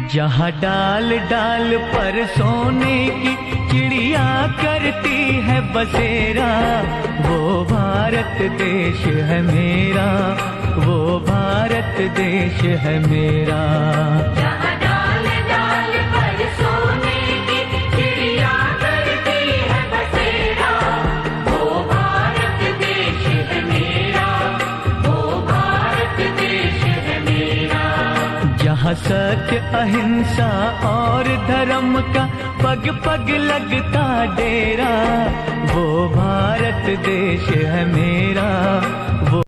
जहाँ डाल डाल पर सोने की चिड़िया करती है बसेरा, वो भारत देश है मेरा, वो भारत देश है मेरा। जहाँ डाल डाल पर सोने की चिड़िया करती है बसेरा, वो भारत देश है मेरा, वो भारत देश है मेरा। जहाँ सत्य अहिंसा और धर्म का पग पग लगता डेरा, वो भारत देश है मेरा,